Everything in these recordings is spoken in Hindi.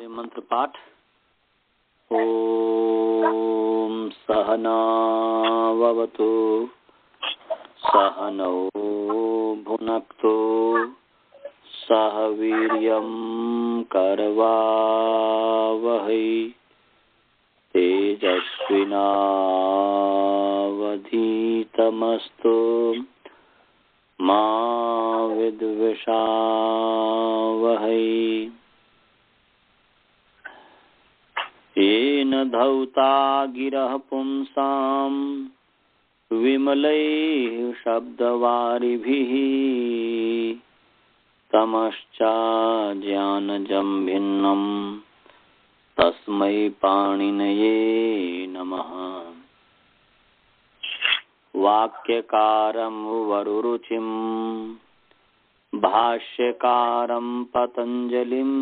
मंत्र पाठ। ओम सहनाववतु सहनौ भुनक्तु सह वीर्यं करवावहै तेजस्विनावधीतमस्तु मा विद्विषावहै। येन धौता गिरः पुंसां विमलैः शब्दवारिभिः तमश्चाज्ञानजं भिन्नं तस्मै पाणिनये नमः। वाक्यकारं वरुरुचिं भाष्यकारं पतञ्जलिं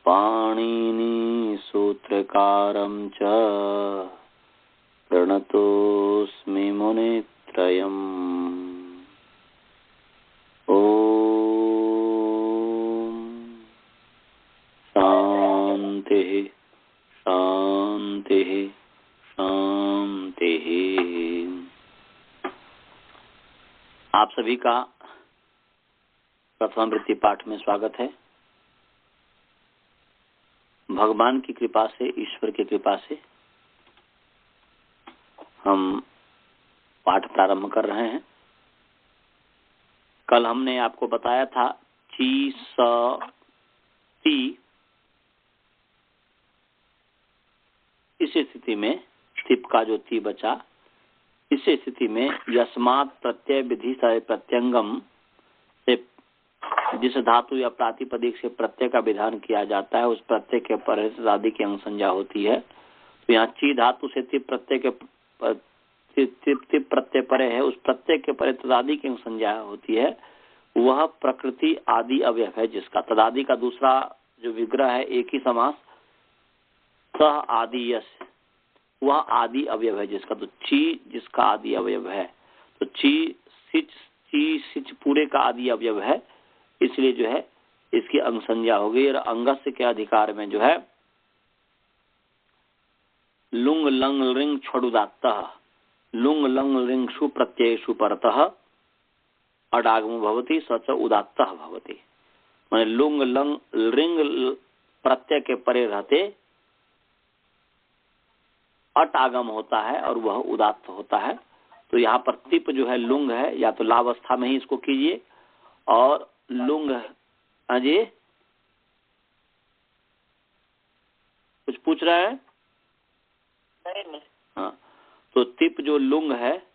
पाणिनि सूत्रकारं च प्रणतोऽस्मि मुनित्रयम्। ओम शांति शांति शांति। आप सभी का प्रथम वृत्ति पाठ में स्वागत है। भगवान की कृपा से, ईश्वर की कृपा से हम पाठ प्रारंभ कर रहे हैं। कल हमने आपको बताया था ची स ती, इस स्थिति में तिप का जो ती बचा, इस स्थिति में यस्मात् प्रत्यय विधि से प्रत्यंगम से जिस धातु या प्रातिपदिक से प्रत्यय का विधान किया जाता है, उस प्रत्यय के पर आदि की अंग संज्ञा होती है। तो यहाँ ची धातु से तिप प्रत्यय के तिप प्रत्यय परे है, उस प्रत्यय के परे तदादि की अंग संज्ञा होती है। वह प्रकृति आदि अवयव है, जिसका तदादि का दूसरा जो विग्रह है, एक ही समास सह आदि यस, वह आदि अवयव है जिसका। तो ची जिसका आदि अवयव है, तो ची सिच पूरे का आदि अवयव है, इसलिए जो है इसकी अंग संज्ञा हो गई। और अंगस्य के अधिकार में जो है लुंग लंग लिंग छोड़ुदात्तः, लुंग लंग लिंग शु प्रत्ययेषु परतः अडागमो भवति सच उदात्तः भवति। माने लुंग लंग लिंग प्रत्यय के परे रहते अट आगम होता है और वह उदात्त होता है। तो यहाँ पर तिप जो है लुंग है, या तो लावस्था में ही इसको कीजिए, और लुंग जी कुछ पूछ रहे हैं? हाँ, तो तिप जो लुंग है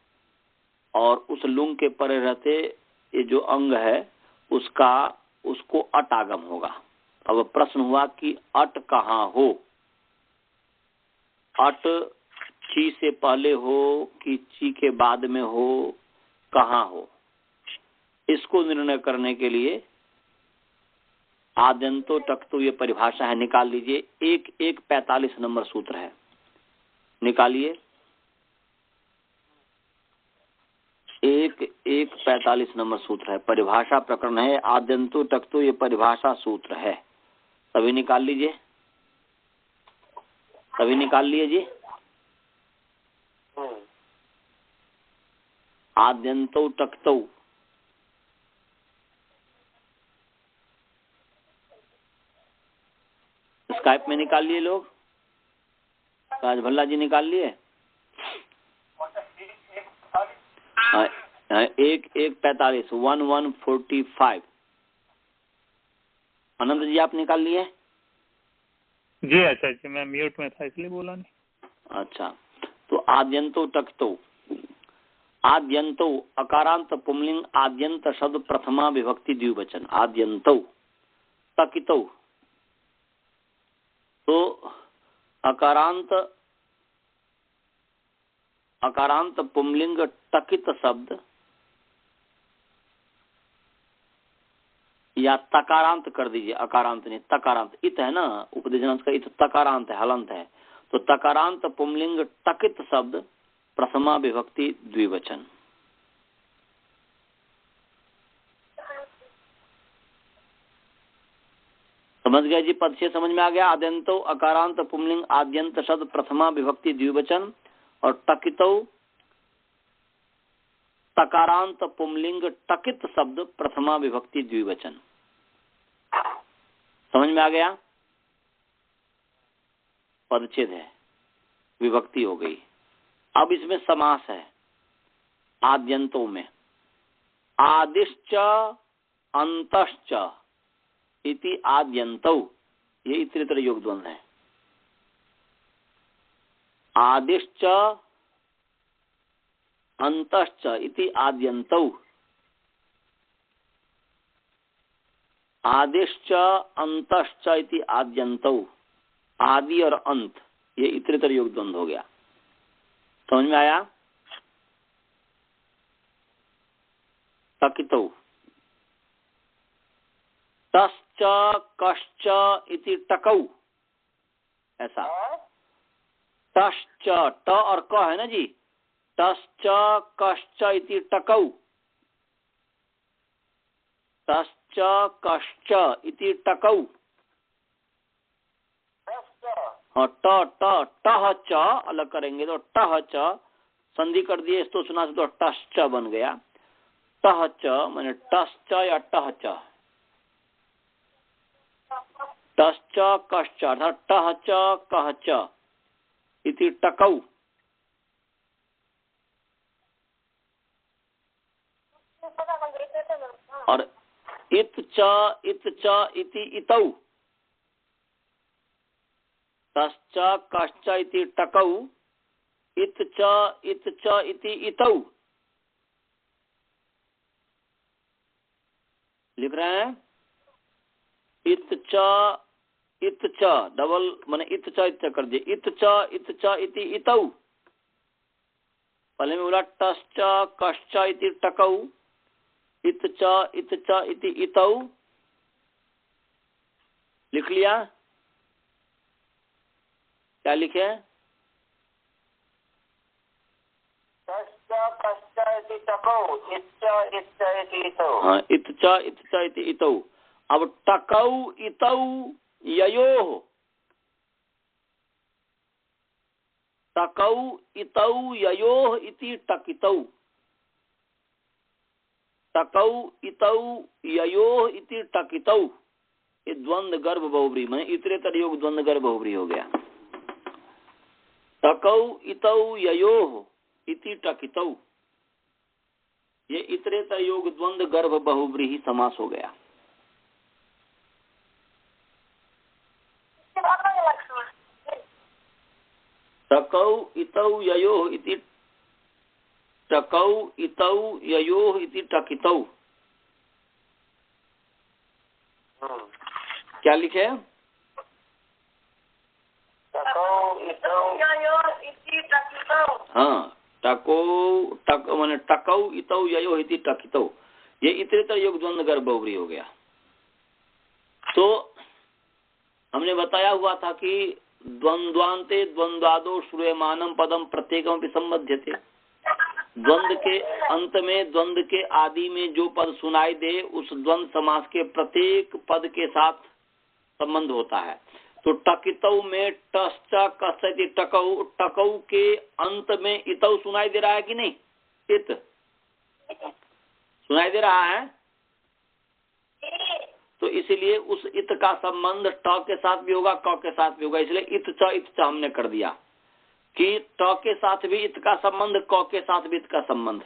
और उस लुंग के परे रहते ये जो अंग है उसको अट आगम होगा। अब प्रश्न हुआ कि अट कहाँ हो, अट ची से पहले हो कि ची के बाद में हो, कहाँ हो? इसको निर्णय करने के लिए आद्यंतो टक्तो ये परिभाषा है, निकाल लीजिए। 1:45 नंबर सूत्र है, निकालिए। 1:45 नंबर सूत्र है, परिभाषा प्रकरण है, आद्यंतो टक्तो ये परिभाषा सूत्र है। सभी निकाल लीजिए, सभी निकाल लिए जी। आद्यंतो टक्तो स्काइप में निकाल लिए लोग। राज भल्ला जी निकाल लिए। 1:45 11:45। आनंद जी आप निकाल लिए? जी अच्छा जी, मैं म्यूट में था इसलिए बोला नहीं। अच्छा, तो आद्यंतो टक्तो, आद्यंतो अकारांत पुंलिंग आद्यंत शब्द प्रथमा विभक्ति द्विवचन आद्यंतो टकितो। तो अकारांत पुंलिंग टकित शब्द या तकारांत कर दीजिए, अकारांत नहीं तकारांत, इत है ना उपदेशनांत का इत, तकारांत है, हलंत है। तो तकारांत पुंलिंग टकित शब्द प्रथमा विभक्ति द्विवचन। समझ गए जी? पदच्छेद समझ में आ गया? आद्यंतो अकारांत पुंलिंग आद्यंत शब्द प्रथमा विभक्ति द्विवचन और टकितो तकारांत पुंलिंग टकित शब्द प्रथमा विभक्ति द्विवचन। समझ में आ गया? पदच्छेद है, विभक्ति हो गई। अब इसमें समास है आद्यंतों में। आदिश्च अंतश्च इति आद्यंतौ, ये इतरेतर योग द्वंद्व है। आदिश्च अंतश्च इति आद्यंतौ, आदिश्च अंतश्च इति आद्यंतौ, आदि और अंत ये इतरेतर योग द्वंद्व हो गया। समझ में आया? टकितौ तश्च कश्च इति टकौ, ऐसा तश्च ट और क है ना जी, तश्च कश्च इति टकौ, तश्च कश्च इति टकौ। हाँ ट ट टह च अलग करेंगे तो टह च संधि कर दिए इसको सुना से तो टश्च बन गया। टह च माने टश्च या टह च, टश्च कश्च अर्थात टह च कह च इति टकौ। और इत च इति इतौ, तश्च कश्च इति टकौ, इत च इति इतौ। लिख रहे हैं इत च डबल माने इत च कर दिए, इत च इति इतौ। पहले में बोला टश्च कश्च इति टकौ, इत च इति इतौ। लिख लिया? क्या लिखे? हाँ इत च इति इतौ। अब टकौ इतौ ययोः, टकौ इतौ ययोः इति टकितौ, टकौ इतौ ययोः इति टकितौ। ये द्वंद्व गर्भ बहुब्री में इतरेतर योग द्वंद्व गर्भ बहुब्री हो गया। टकौ इतौ ययोः इति टकितौ, ये इतरेतर योग द्वंद्व गर्भ बहुब्री ही समास हो गया। टकौ इतौ ययोः इति टकौ इतौ ययोः इति टकितौ। क्या लिखे? हाँ टक माने टकौ इतौ ययोः इति टकितौ, ये इतरेतर योग द्वंद्व गर्भ बहुब्री हो गया। तो हमने बताया हुआ था कि द्वंद्वान्ते द्वंद्वादो श्रूयमानम पदम प्रत्येकमपि सम्बध्यते। द्वंद्व के अंत में, द्वंद्व के आदि में जो पद सुनाई दे उस द्वंद्व समास के प्रत्येक पद के साथ संबंध होता है। तो टकितौ में टश्च कश्च इति टकौ, टकौ के अंत में इतौ सुनाई दे रहा है कि नहीं? इत सुनाई दे रहा है, तो इसीलिए उस इत का संबंध ट के साथ भी होगा, क के साथ भी होगा। इसलिए इत च हमने कर दिया कि ट के साथ भी इत का संबंध, क के साथ भी इत का संबंध।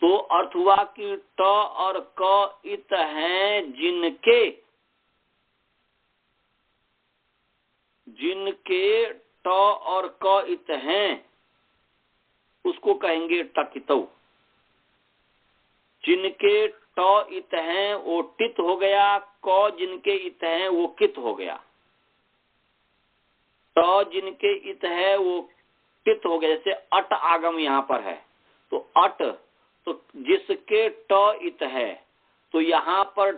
तो अर्थ हुआ कि ट और क इत हैं जिनके ट और क इत हैं उसको कहेंगे टकितौ। जिनके ट इत हैं वो टित हो गया, क जिनके इत हैं वो कित हो गया। ट जिनके इत है वो टित हो गया। जैसे अट आगम यहाँ पर है तो अट, तो जिसके ट इत है, तो यहाँ पर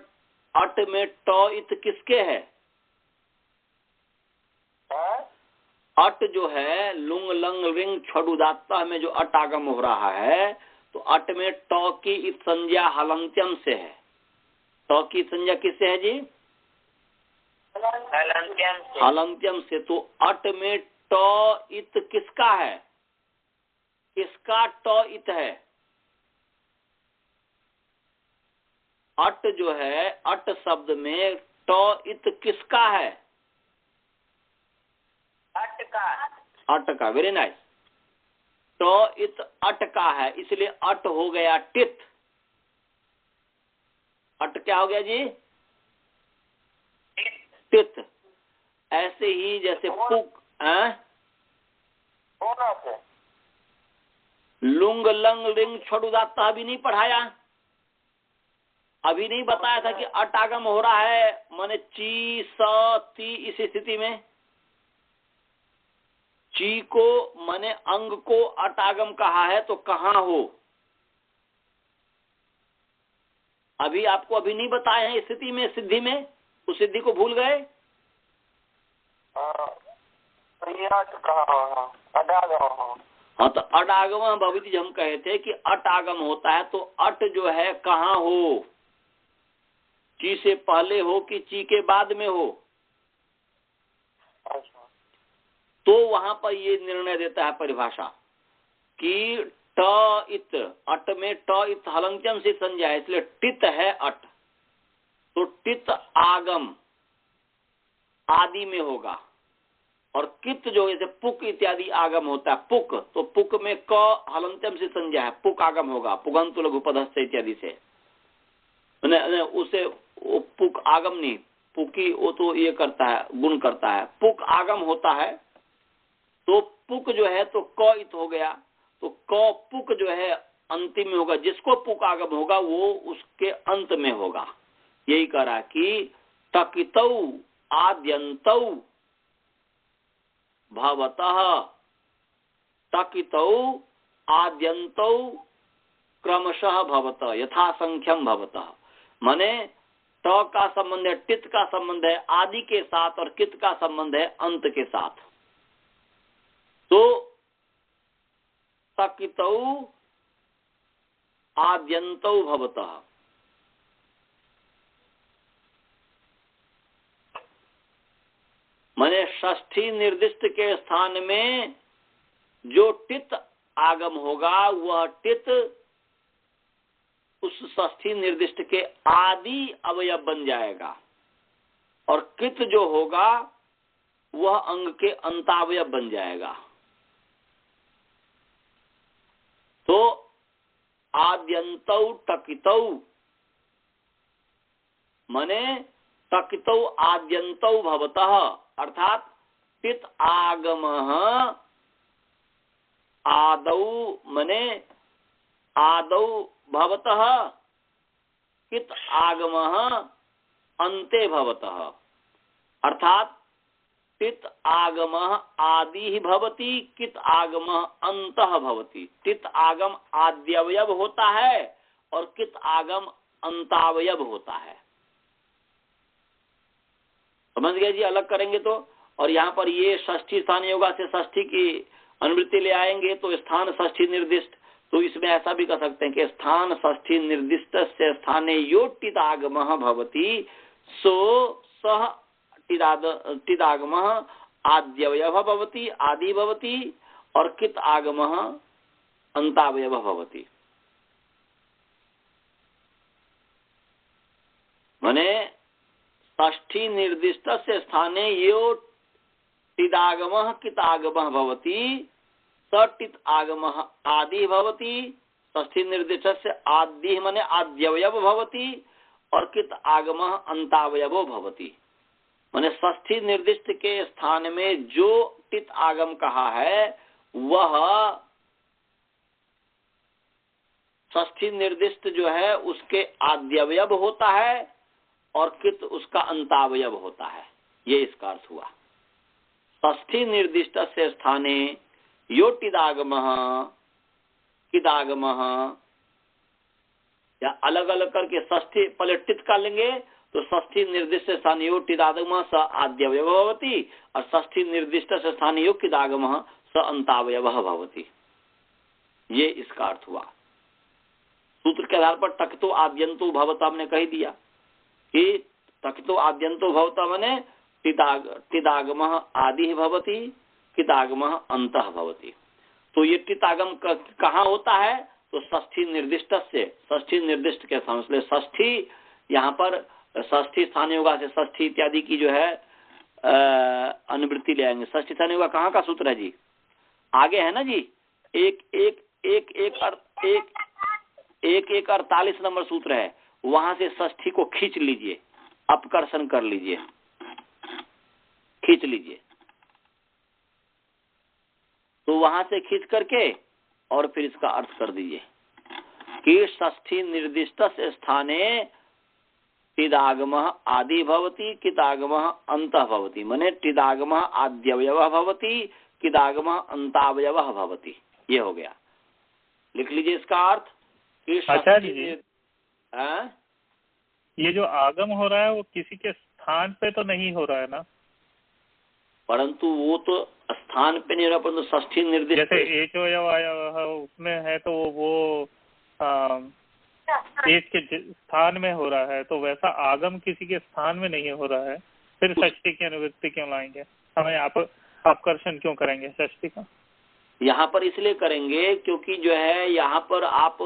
अट में ट इत किसके है? अट जो है लुंग लंग रिंग छुदात्ता में जो अट आगम हो रहा है, तो अट में ट की इत संज्ञा हलंत्यम से है। ट की संज्ञा किससे है जी? हलंत्यम से। तो अट में ट इत किसका है? किसका ट इत है? अट जो है, अट शब्द में ट इत किसका है? अट का। Very nice. ट इत अट का है, इसलिए अट हो गया टित। अट क्या हो गया जी? टित। ऐसे ही जैसे पुक लुंग लंग लिंग छोड़ उदाता अभी नहीं पढ़ाया? अभी नहीं बताया था कि अट आगम हो रहा है, माने ची स ती। इस स्थिति में ची को माने अंग को अट आगम कहा है, तो कहाँ हो? अभी आपको अभी नहीं बताए हैं स्थिति में, सिद्धि में। उस सिद्धि को भूल गए? हाँ, तो अडागम भविति हम कहे थे कि अट आगम होता है, तो अट जो है कहाँ हो? ची से पहले हो कि ची के बाद में हो? तो वहां पर ये निर्णय देता है परिभाषा कि ट इत, अट में ट इत हलंत्यम से संज्ञा है, इसलिए टित है अट। तो टित आगम आदि में होगा। और कित जो जैसे पुक इत्यादि आगम होता है, पुक, तो पुक में क हलंत्यम से संज्ञा है, पुक आगम होगा, पुगंतु लघु पदस्थ इत्यादि से। उसे पुक आगम नहीं, पुकी वो तो ये करता है, गुण करता है। पुक आगम होता है, तो पुक जो है तो क इत हो गया, तो क पुक जो है अंतिम में होगा। जिसको पुक आगम होगा वो उसके अंत में होगा। यही कह रहा है कि तकितौ आद्यन्तौ भवतः, तकितौ आद्यन्तौ क्रमशः भवतः यथासंख्यम भवतः। माने त का संबंध है, टित का संबंध है आदि के साथ, और कित का संबंध है अंत के साथ। तो तकितौ आद्यन्तौ भवतः, माने षष्ठी निर्दिष्ट के स्थान में जो टित आगम होगा, वह टित उस षष्ठी निर्दिष्ट के आदि अवयव बन जाएगा, और कित जो होगा वह अंग के अंतावयव बन जाएगा। तो आद्यन्तौ टकितौ, माने टकितौ आद्यन्तौ भवतः, अर्थात टित आगमः आदौ, माने आदौ भवतः, कित आगमः अन्ते भवतः, अर्थात टित आगमः आदि भवति, कित आगमः अन्तः भवति। टित आगम आद्यवयव होता है और कित आगम अंतावयव होता है। समझ गए जी? अलग करेंगे तो। और यहाँ पर ये षष्ठी स्थान योगा से षष्ठी की अनुवृत्ति ले आएंगे, तो स्थान षष्ठी निर्दिष्ट। तो इसमें ऐसा भी कर सकते हैं कि स्थान षष्ठी निर्दिष्ट से स्थाने यो टिदागमः भवति, सो सह टिदागमः आद्यवयव भवति, आदि भवति, और कित आगमः अंतावयव भवति। माने षष्ठी निर्दिष्ट से स्थाने यो टिदागमः कित आगमः भवति, टित आगमः आदि भवति, षष्ठी निर्दिष्ट से आदि माने आद्यवयव भवति, और कित आगमः अंतावयवो भवति। माने षष्ठी निर्दिष्ट के स्थान में जो टित आगम कहा है वह षष्ठी निर्दिष्ट जो है उसके आद्यवयव होता है, और कित उसका अंतावयव होता है। ये इसका अर्थ हुआ। षष्ठी निर्दिष्ट से स्थाने यो टिदागमः किदागमः, या अलग अलग करके षष्ठी पहले टित का लेंगे तो षष्ठी निर्दिष्ट स्थान यो टिदागमः स आद्यवयव भवति, और षष्ठी निर्दिष्ट से स्थान यो किदागमः स अंतावयवः भवति। ये इसका अर्थ हुआ। सूत्र के आधार पर तकितो आद्यंतो भवता हमने कह दिया कि तकितो आद्यंतो भवता माने टिदागमः आदि भवति, किदागमः अंतः भवति। तो ये टितागम कहाँ होता है? तो षष्ठी निर्दिष्ट से, षष्ठी निर्दिष्ट के स्थान से, षष्ठी यहाँ पर षष्ठी स्थान योगा से षष्ठी इत्यादि की जो है अनुवृत्ति ले आएंगे। षष्ठी स्थान योगा कहाँ का सूत्र है जी? आगे है ना जी, एक 48 नंबर सूत्र है, वहां से षष्ठी को खींच लीजिए, अपकर्षण कर लीजिए, खींच लीजिए। तो वहां से खींच करके और फिर इसका अर्थ कर दीजिए कि षष्ठी निर्दिष्ट स्थाने टिदागमः आदि भवति, किदागमः अंतः भवति। माने टिदागमः आद्यवयवः भवति, किदागमः अंतावयवः भवति। ये हो गया, लिख लीजिए इसका अर्थ। आचार्य जी, ये जो आगम हो रहा है वो किसी के स्थान पे तो नहीं हो रहा है ना? परंतु वो तो स्थान पे नहीं हो रहा, परंतु षष्ठी निर्दिष्ट, जैसे एक उसमें है तो वो एक के स्थान में हो रहा है, तो वैसा आगम किसी के स्थान में नहीं हो रहा है, फिर षष्ठी की अनुवृत्ति क्यों लाएंगे? हमें आप अपकर्षण क्यों करेंगे षष्ठी का? यहाँ पर इसलिए करेंगे क्योंकि जो है यहाँ पर आप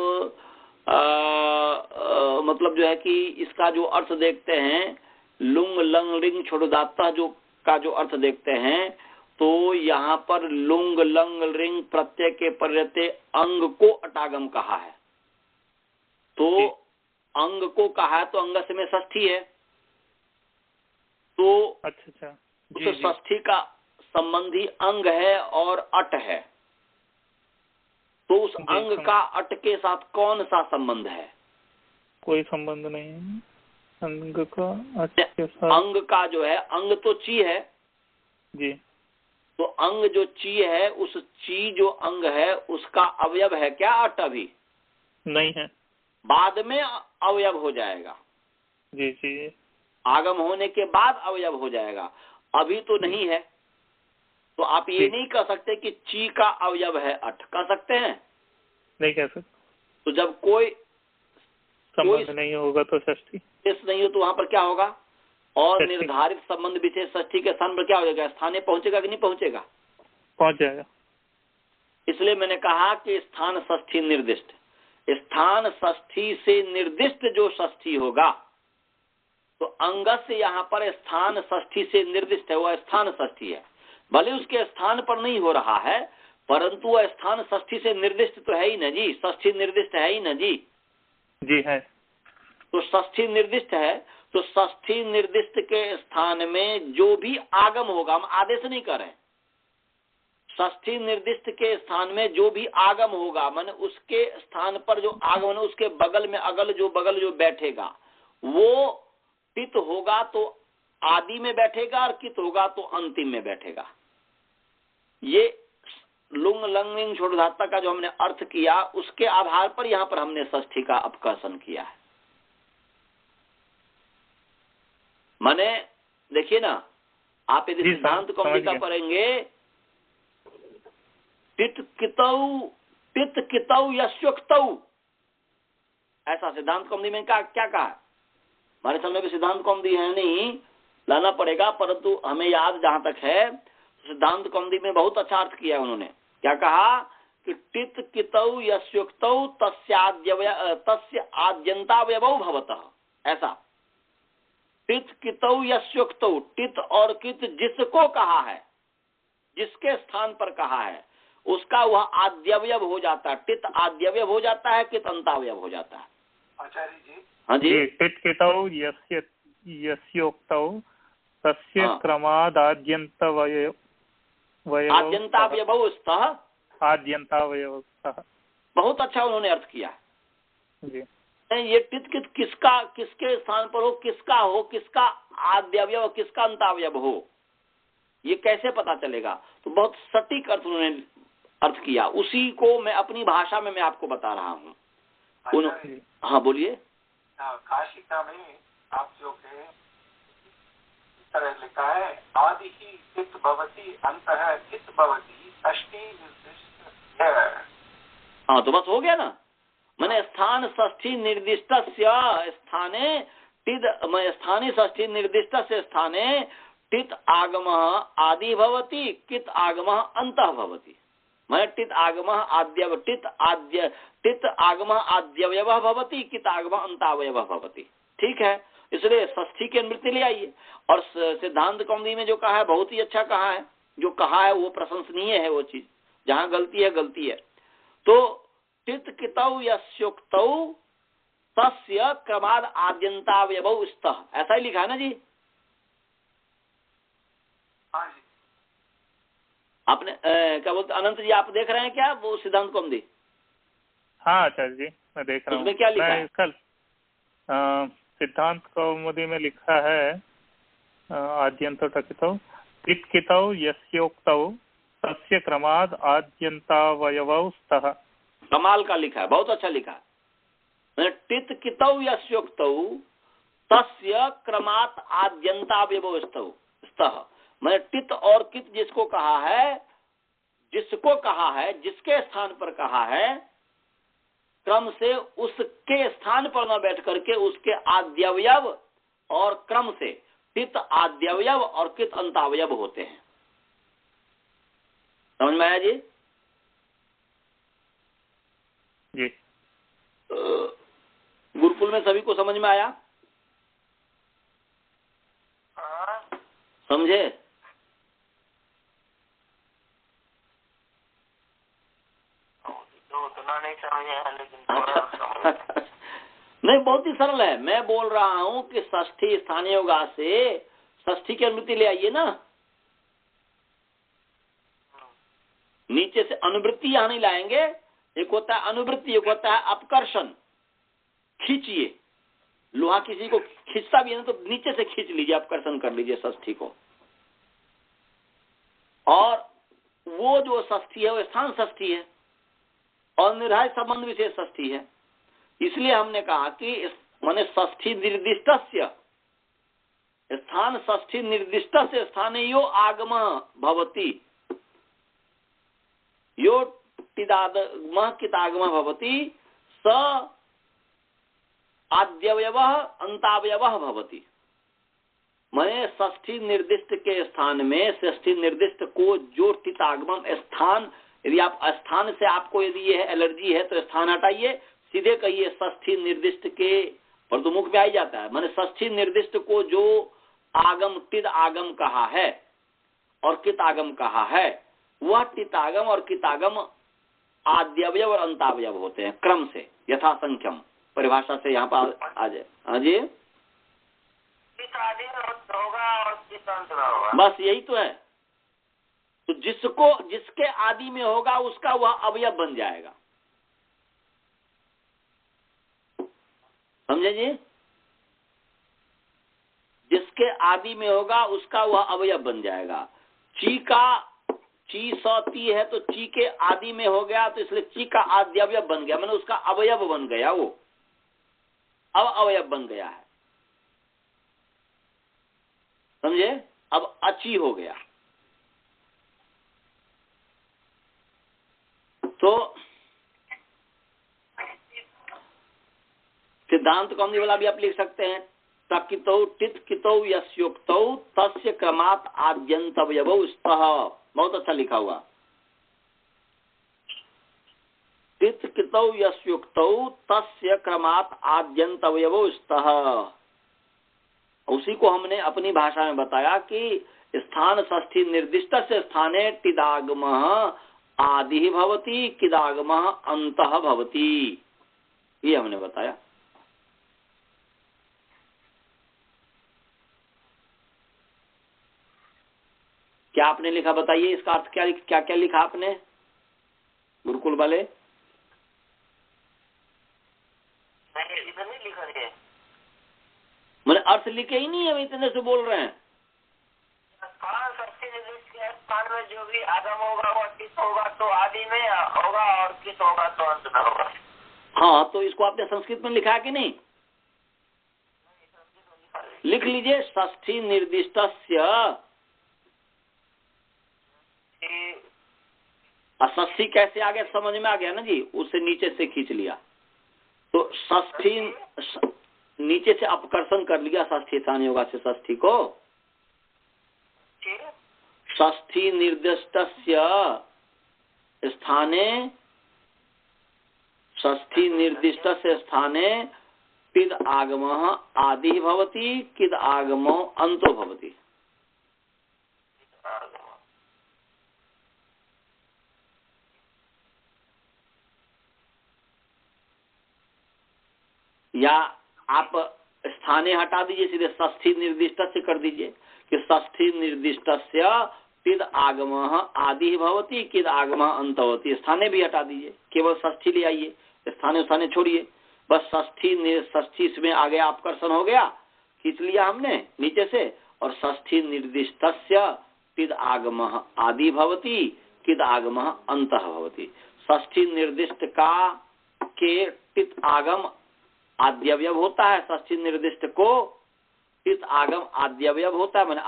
मतलब जो है कि इसका जो अर्थ देखते हैं, लुंग लंग लिंग छोड़दाता जो का जो अर्थ देखते हैं, तो यहाँ पर लुंग लंग लिंग प्रत्यय के परिवर्ते अंग को अटागम कहा है। तो अंग को कहा है तो अंग से में षष्ठी है, तो अच्छा उस षष्ठी का संबंधी अंग है और अट है। तो उस अंग का अट के साथ कौन सा संबंध है? कोई संबंध नहीं है अंग का अट के साथ। अंग का जो है, अंग तो ची है जी, तो अंग जो ची है, उस ची जो अंग है उसका अवयव है क्या अट? अभी नहीं है, बाद में अवयव हो जाएगा। जी जी, आगम होने के बाद अवयव हो जाएगा, अभी तो नहीं है। तो आप ये नहीं कह सकते कि ची का अवयव है अट, कह सकते हैं? नहीं कह सकते। तो जब कोई संबंध नहीं होगा तो षष्ठी नहीं हो तो वहां पर क्या होगा? और निर्धारित संबंध विशेष षष्ठी के स्थान पर क्या हो जाएगा? स्थाने पहुंचेगा कि नहीं पहुंचेगा? पहुंच जाएगा। इसलिए मैंने कहा कि स्थान षष्ठी निर्दिष्ट, स्थान षष्ठी से निर्दिष्ट जो षष्ठी होगा, तो अंग से यहाँ पर स्थान षष्ठी से निर्दिष्ट है, वह स्थान षष्ठी है। भले उसके स्थान पर नहीं हो रहा है, परंतु वह स्थान षष्ठी से निर्दिष्ट तो है ही ना जी, षष्ठी निर्दिष्ट है ही ना जी। जी है। तो षष्ठी निर्दिष्ट है, तो षष्ठी निर्दिष्ट के स्थान में जो भी आगम होगा, हम आदेश नहीं कर रहे, षष्ठी निर्दिष्ट के स्थान में जो भी आगम होगा, माने उसके स्थान पर जो आगमन, उसके बगल में बगल जो बैठेगा, वो पित होगा तो आदि में बैठेगा और कित होगा तो अंतिम में बैठेगा। ये लुंग लंग लिंग छोड़धाता का जो हमने अर्थ किया, उसके आधार पर यहाँ पर हमने षष्ठी का अपकर्षण किया है। माने देखिए ना, आप यदि सिद्धांत कौमुदी पढ़ेंगे, पित कितौ यस्योक्तौ, ऐसा सिद्धांत कौमुदी में क्या कहा? हमारे समय में सिद्धांत कौमुदी है नहीं, लाना पड़ेगा, परंतु हमें याद जहां तक है, सिद्धांत कौमुदी में बहुत अच्छा अर्थ किया उन्होंने। क्या कहा कि टित कितौ यस्योक्तौ तस्य आद्यंतावयवौ भवतः, ऐसा। टित कितौ यस्योक्तौ, टित और कित जिसको कहा है, जिसके स्थान पर कहा है, उसका वह आद्यवयव हो जाता है। टित आद्यवयव हो जाता है, कित अंतावयव हो जाता है। आचार्य जी, हाँ जी, टित कितौ यस्योक्तौ तस्य क्रमादाद्यंतावयव आद्यंतावयवस्तः, आद्यंतावयवस्तः। बहुत अच्छा उन्होंने अर्थ किया जी। ये टित कित किसके स्थान पर हो, किसका आद्यवयव, किसका अंतावयव हो, ये कैसे पता चलेगा? तो बहुत सटीक अर्थ उन्होंने अर्थ किया, उसी को मैं अपनी भाषा में मैं आपको बता रहा हूँ। हाँ बोलिए। काशिका में आप जो है इस तरह लिखा है, आदि ही चित भवति अंतः चित भवति षष्ठी निर्दिष्ट है। हाँ तो बस हो गया ना। मैंने स्थान षष्ठी निर्दिष्ट स्थाने षष्ठी निर्दिष्ट से स्थाने टित आगम आदि भवति, कित आगम अंतः भवति। मैं टित आगम आद्य टित आगम आद्यवयवः भवति, कित आगम अंतावयवः भवति। ठीक है, इसलिए षष्ठी की अनुवृत्ति ले आइए। और सिद्धांत कौमुदी में जो कहा है बहुत ही अच्छा कहा है, जो कहा है वो प्रशंसनीय है, वो चीज जहां गलती है गलती है। तो टित कितौ यस्योक्तौ तस्य क्रमाद आद्यंतावयवौ स्तः, ऐसा ही लिखा है ना जी? हाँ जी। आपने क्या बोलते अनंत जी, आप देख रहे हैं क्या वो सिद्धांत कौमुदी? हाँ आचार्य जी मैं देख रहा हूँ। उसमें क्या लिखा है? कल सिद्धांत कौमुदी में लिखा है आद्यंतो टकितौ टित कितौ यस्योक्तौ तस्य क्रमाद आद्यंतावयवौ स्तः। कमाल का लिखा है, बहुत अच्छा लिखा है। टित कितौ यस्योक्तौ तस्य क्रमात् आद्यंतावयवौ स्तः। मैं टित और कित जिसको कहा है, जिसके स्थान पर कहा है, क्रम से उसके स्थान पर न बैठ करके उसके आद्यवयव और क्रम से टित आद्यवयव और कित अंतावयव होते हैं। समझ में आया जी? जी। गुरुकुल में सभी को समझ में आया? समझे? उतना नहीं समझे, लेकिन नहीं, बहुत ही सरल है। मैं बोल रहा हूं कि षष्ठी स्थानीय योगा से षष्ठी की अनुवृत्ति ले आइए ना। नीचे से अनुवृत्ति यहां नहीं लाएंगे। एक होता है अनुवृत्ति, एक होता है अपकर्षण। खींचिए, लोहा किसी को खींचता भी है ना तो नीचे से खींच लीजिए, अपकर्षण कर लीजिए षष्ठी को। और वो जो षष्ठी है वो स्थान षष्ठी है और निर्धारित संबंध विशेष षष्ठी है। इसलिए हमने कहा कि माने षष्ठी निर्दिष्टस्य स्थान षष्ठी निर्दिष्टस्य स्थाने यो आगम भवति, यो टिदागम कितागम भवति, स आद्यवयवः अंतावयवः भवति। माने षष्ठी निर्दिष्ट के स्थान में षष्ठी निर्दिष्ट को जो टितागम स्थान, यदि आप स्थान से आपको यदि ये एलर्जी है तो स्थान हटाइए, सीधे कहिए षष्ठी निर्दिष्ट के, पर तो मुख में आ ही जाता है। माने षष्ठी निर्दिष्ट को जो आगम टिद आगम कहा है और कित आगम कहा है, वह टितागम और कितागम आद्यवयव और अंतावयव होते हैं क्रम से, यथा संख्यम परिभाषा से यहाँ पर आ जाए। हाँ जी, बस यही तो है। तो जिसके आदि में होगा उसका वह अवयव बन जाएगा। समझे जी? जिसके आदि में होगा उसका वह अवयव बन जाएगा। ची सौती है तो ची के आदि में हो गया तो इसलिए ची का आद्यवयव बन गया, मैंने उसका अवयव बन गया, वो अब अवयव बन गया है। समझे? अब अची हो गया। तो सिद्धांत कौमुदी वाला भी आप लिख सकते हैं, तकितौ टित कितौ यस्योक्तौ तस्य क्रमात् आद्यंतवयवौ स्तः। बहुत अच्छा लिखा हुआ। टित कितौ यस्योक्तौ तस्य क्रमात् आद्यंतवयवौ स्तः। उसी को हमने अपनी भाषा में बताया कि स्थान षष्ठी निर्दिष्ट से स्थाने टिदागम आदि भवति, किदागम अंतः भवति, ये हमने बताया। क्या आपने लिखा बताइए, इसका अर्थ क्या क्या लिखा आपने गुरुकुल वाले? इधर नहीं लिखा है, मैंने अर्थ लिखे ही नहीं है, इतने से बोल रहे हैं। स्थान में जो भी आगम होगा वो किस होगा तो आदि में होगा और किस होगा तो अंत में होगा। हाँ, तो इसको आपने संस्कृत में लिखा है कि नहीं? लिख लीजिए, षष्ठी निर्दिष्टस्य। षष्ठी कैसे आ गया समझ में आ गया ना जी, उससे नीचे से खींच लिया तो षष्ठी नीचे से अपकर्षण कर लिया षष्ठी स्थानीय योगा से षष्ठी को, षष्ठी निर्दिष्टस्य स्थाने, षष्ठी निर्दिष्टस्य स्थाने किद आगमः आदि भवति, किद आगमो अंतो भवति। या आप स्थाने हटा दीजिए, सीधे षष्ठी निर्दिष्ट से कर दीजिए कि षष्ठी निर्दिष्टस्य किद आगमः आदि भवति, किद आगमः अंत भवति। स्थाने भी हटा दीजिए, केवल षष्ठी ले आइए, स्थाने स्थाने छोड़िए। बस षष्ठी इसमें आगे अपकर्षण हो गया, खींच लिया हमने नीचे से, और षष्ठी निर्दिष्टस्य किद आगमः आदि भवति, किद आगमः अंतः भवति। षष्ठी निर्दिष्ट का के टित आगम आद्यवयव होता है, षष्ठी निर्दिष्ट को टित आगम आद्यवयव होता है, मैंने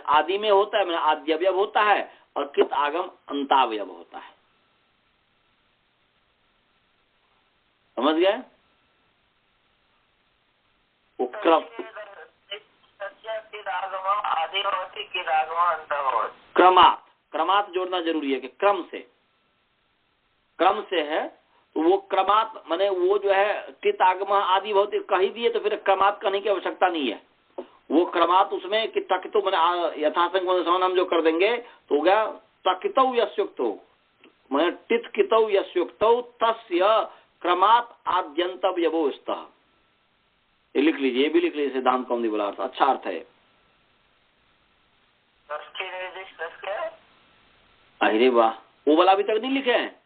आदि में होता है, मैंने आद्यवयव होता है, और कित आगम अंतावयव होता है। समझ गए? क्रमात जोड़ना जरूरी है कि क्रम से है, तो वो क्रमात माने वो जो है कित आगम आदि भवति कह ही दिए, तो फिर क्रमात कहने की आवश्यकता नहीं है। वो क्रमात उसमें कि तकितो मैंने यथासंग हम जो कर देंगे तो हो गया तकितौ यस्युक्तौ, मैंने टित कितौ यस्युक्तौ तस्य क्रमात आद्यंतव्यवो स्तः। ये लिख लीजिए, ये भी लिख लीजिए, सिद्धांत कौमुदी वाला अर्थ अच्छा अर्थ है। अरे वाह, वो वाला अभी तक नहीं लिखे हैं।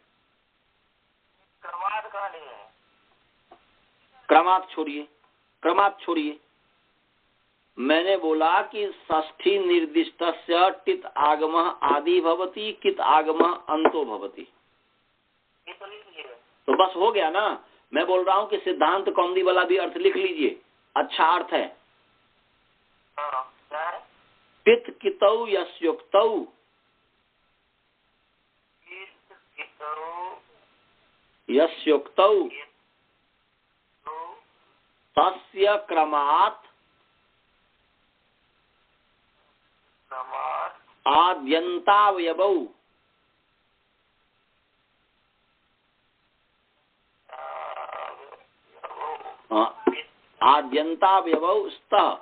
क्रमात छोड़िए। मैंने बोला कि षष्ठी निर्दिष्टस्य टित आगमः आदि भवति, कित आगमः अंतो भवति, तो बस हो गया ना। मैं बोल रहा हूँ कि सिद्धांत कौमुदी वाला भी अर्थ लिख लीजिए, अच्छा अर्थ है। टित कितौ यस्युक्तौ, यस्युक्तौ तस्य क्रमात् आद्यंतावयवौ आद्यंतावयवौ स्तः।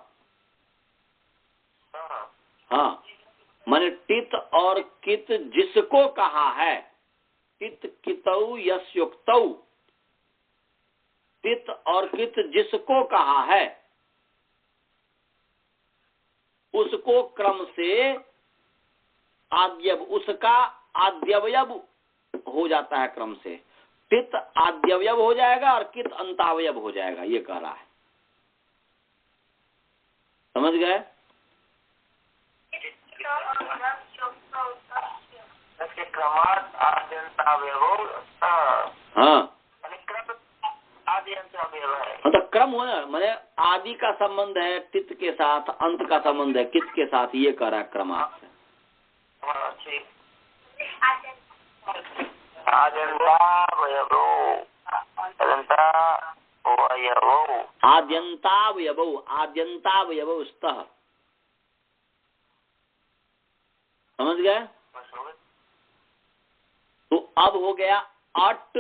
हाँ, मैंने टित और कित जिसको कहा है, टित कितौ यस्युक्तौ, टित और कित जिसको कहा है, उसको क्रम से उसका आद्यवयव हो जाता है क्रम से। टित आद्यवयव हो जाएगा और कित अंतावयव हो जाएगा, ये कह रहा है। समझ गए? हाँ, तो क्रम हो ना, मैंने आदि का संबंध है टित के साथ, अंत का संबंध है कित के साथ, ये कह रहा है क्रमात् से। आद्यंतावयवौ स्तः। समझ गए? तो अब हो गया अट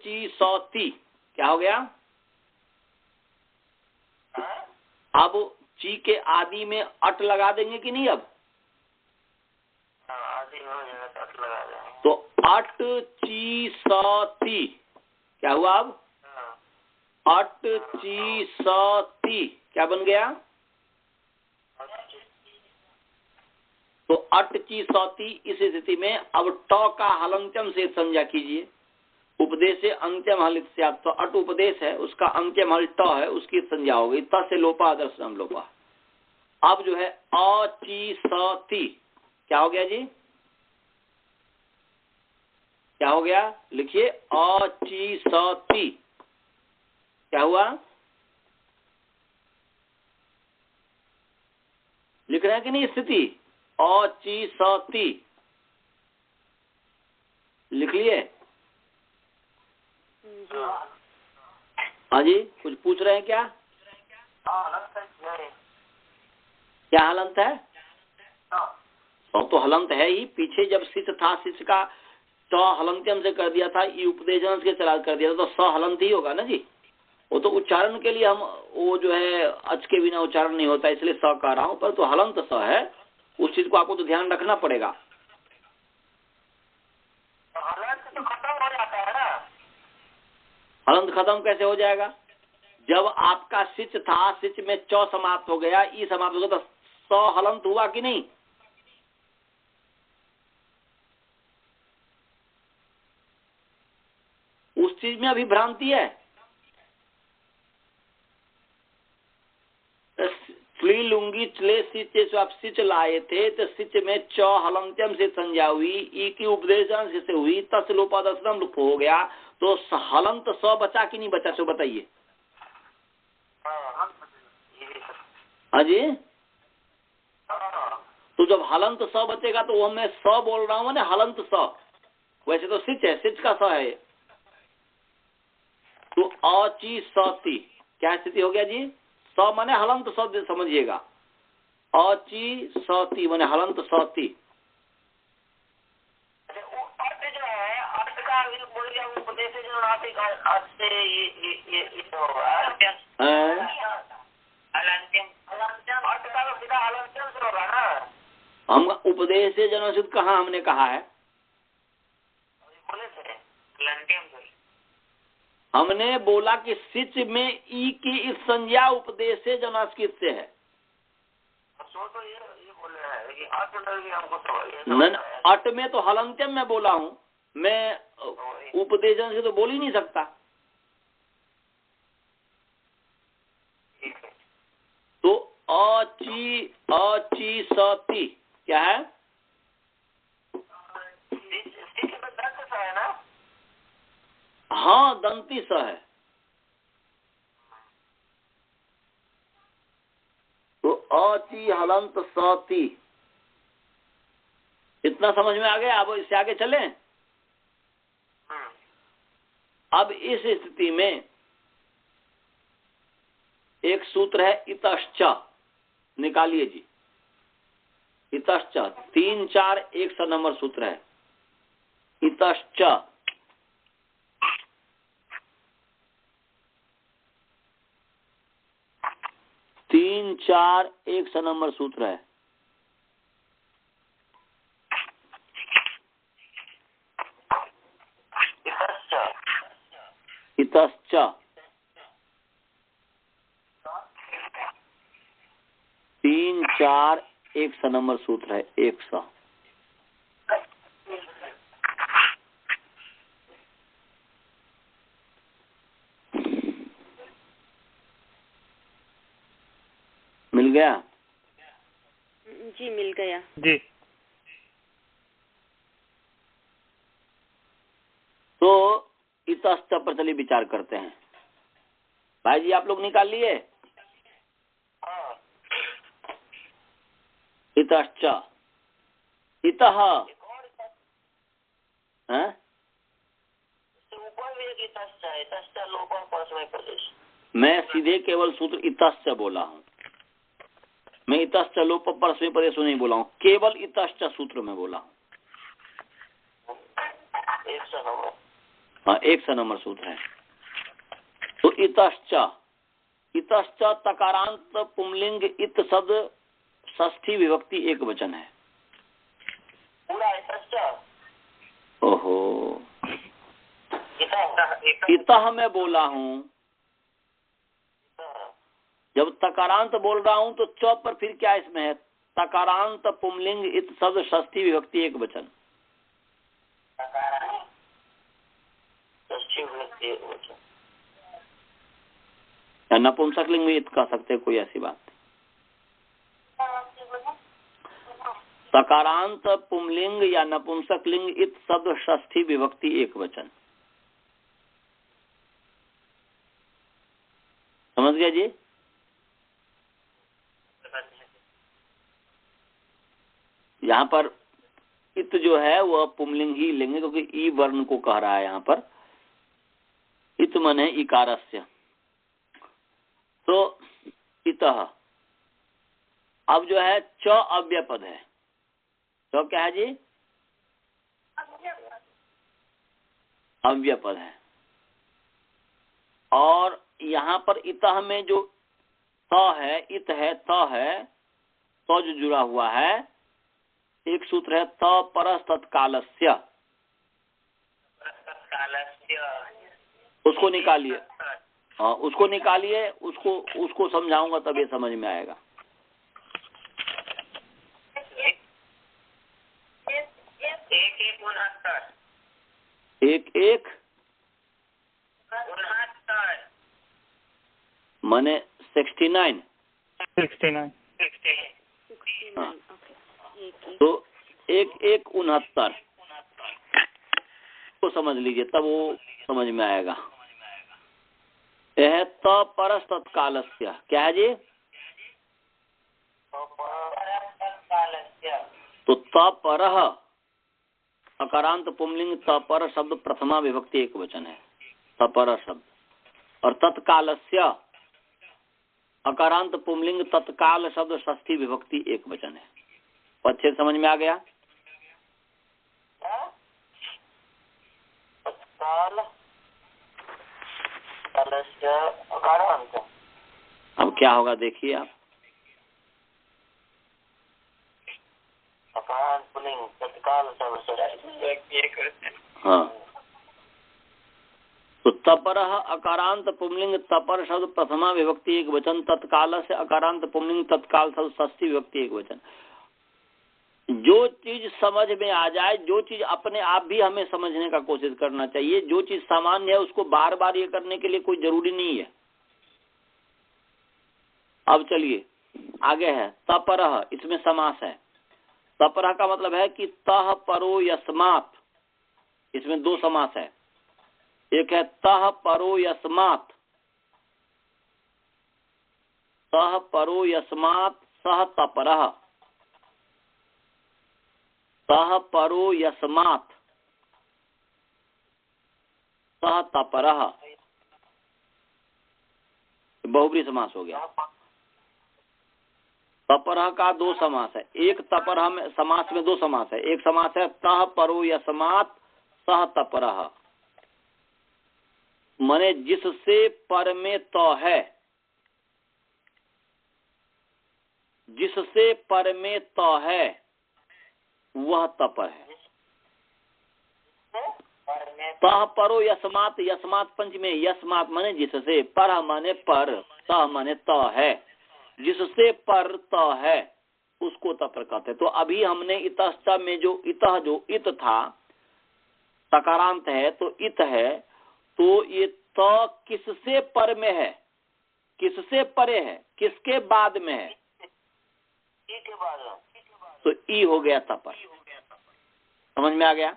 ची सौती, क्या हो गया? अब ची के आदि में अट लगा देंगे कि नहीं? अब आदि में हो जाएगा तो अट लगा देंगे, तो अट ची सौती क्या हुआ? अब अट ची सौती क्या बन गया? तो अट ची सौती। इस स्थिति में अब ट का हलंत्यम से संज्ञा कीजिए। उपदेश से अंत्यम हलित से, आप तो अट उपदेश है, उसका अंत्यम हल ट है, उसकी संज्ञा हो गई। त से लोपा आदर्शनम लोपा। अब जो है अची सौती क्या हो गया जी? क्या हो गया? लिखिए अची सौती क्या हुआ? लिख रहे हैं कि नहीं? स्थिति अची सौती लिख लिए? हाँ जी, कुछ पूछ रहे हैं क्या? क्या हलंत है? हाँ, सौ तो हलंत है ही। पीछे जब सिच था, सिच का स हलंत्यम से कर दिया था, ई उपदेशन से चला कर दिया था, तो स हलंत ही होगा ना जी। वो तो उच्चारण के लिए हम वो जो है अच के बिना उच्चारण नहीं होता, इसलिए स कह रहा हूँ, पर तो हलंत स है, उस चीज को आपको तो ध्यान रखना पड़ेगा। हलंत तो खत्म हो जाता है ना। हलंत खत्म कैसे हो जाएगा? जब आपका सिच था, सिच में च समाप्त हो गया, ई समाप्त हो गया, तो स हलंत हुआ कि नहीं? उस चीज में अभी भ्रांति है। फ्ली लुंगी चले सिच, आप सिच लाए थे तो सिच में च हलंत्यम से संज्ञा हुई, ई की उपदेशन से हुई, तस लोपादसनम लुप हो गया, तो हलंत स बचा कि नहीं बचा? सो बताइए। हाँ जी। तो जब हलंत स बचेगा तो वो मैं स बोल रहा हूँ ना, हलंत स। वैसे तो सिच है, सिच का स है। तो अची सती क्या स्थिति हो गया जी? स माने हलंत स समझिएगा। अची सती माने हलंत सती। अर्थ जो है, अर्थ का बोल गया उपदेश जो अर्थ से ये होगा क्या? अर्थ का तो सीधा हलंत्यम से होगा ना। हम उपदेश से जनसिद्ध कहाँ हमने कहा है? बोले थे हलंत्यम से। हमने बोला कि सिच में ई की इस संज्ञा उपदेश से जनस्कृत से है। तो ये बोले हैं कि अर्थ में हमको न अट में तो हलंत्यम में बोला हूँ मैं, उपदेशन से तो बोल ही नहीं सकता। तो अची सती क्या है? है ना। हाँ, दंती स है। तो अची हलंत सती, इतना समझ में आ गया। अब इससे आगे चलें। अब इस स्थिति में एक सूत्र है इतश्च, निकालिए जी। इतश्च 3 4 1 नंबर सूत्र है। इतश्च 3 4 1 नंबर सूत्र है। इतश्च 3 4 1 नंबर सूत्र है। 100 मिल गया जी? मिल गया जी। तो इतश्च पर चलिए विचार करते हैं। भाई जी आप लोग निकाल लिए? इतश्च इतः हैं? मैं सीधे केवल सूत्र इतश्च बोला हूँ। मैं इतश्च लोप परस्मै पदेशु नहीं बोला हूँ, केवल इतश्च सूत्र में बोला हूँ। हाँ, 100 नंबर सूत्र है। तो इतश्च, इतश्च तकारांत पुंलिंग इत सद षष्ठी विभक्ति एक वचन है। ओहो, इतः मैं बोला हूँ। जब तकारांत बोल रहा हूँ तो च पर फिर क्या इसमें है? तकारांत पुंलिंग इत शब्द षष्ठी विभक्ति एक वचन। या नपुंसकलिंग में इत कह सकते हैं, कोई ऐसी बात। तकारांत पुंलिंग या नपुंसकलिंग इत शब्द षष्ठी विभक्ति एक वचन। समझ गया जी? यहाँ पर इत जो है वह पुंलिंग ही लेंगे, क्योंकि ई वर्ण को कह रहा है यहाँ पर। इत मन है इकारस्य। तो इतः अब जो है च अव्यय पद है। तो क्या है जी? अव्यय पद है। और यहाँ पर इतः में जो त है, इत है, त है, तो जो जुड़ा हुआ है, एक सूत्र है त परस तत्कालस्य, उसको निकालिए। हाँ, उसको निकालिए, उसको समझाऊंगा तब ये समझ में आएगा। एक एक माने 69। हाँ, तो एक एक 69 को समझ लीजिए, तब वो समझ में आएगा। यह है त परस तत्कालस्य। क्या है जी? तो त परह अकारांत पुंलिंग त पर शब्द प्रथमा विभक्ति एक वचन है, त पर शब्द। और तत्कालस्य अकारांत पुंलिंग तत्काल शब्द षष्ठी विभक्ति एक वचन है। अच्छे समझ में आ गया? अब क्या होगा देखिए आप। हाँ, तो तपरः अकारांत पुंलिंग तपर शब्द प्रथमा विभक्ति एक वचन, तत्काल से अकारांत पुंलिंग तत्काल शब्द षष्ठी विभक्ति एक वचन। जो चीज समझ में आ जाए, जो चीज अपने आप भी हमें समझने का कोशिश करना चाहिए। जो चीज सामान्य है उसको बार बार ये करने के लिए कोई जरूरी नहीं है। अब चलिए आगे है तपरः, इसमें समास है। तपरः का मतलब है कि तह परो यस्मात्, इसमें दो समास है। एक है तह परो यस्मात्, तह परो यस्मात् सह तपरः, तह परो यस्मात् सह तपरः, बहुब्री समास हो गया। तपरः का दो समास है। एक तपरः में समास में दो समास है। एक समास है तह परो यस्मात् सह तपरः, माने जिससे पर में तो है, जिससे पर में तो है वह तपर है। तह परो यस्मात्, यस्मात् पंचमी, यस्मात् माने जिससे, पर माने पर, तह माने तो है, जिससे पर तो है उसको तपर कहते हैं। तो अभी हमने इतश्च में जो इतः जो इत था सकारांत है तो इत है, तो ये तो किससे पर में है, किससे परे है, किसके बाद में है, के बाद, तो ई हो गया तपर। समझ में आ गया?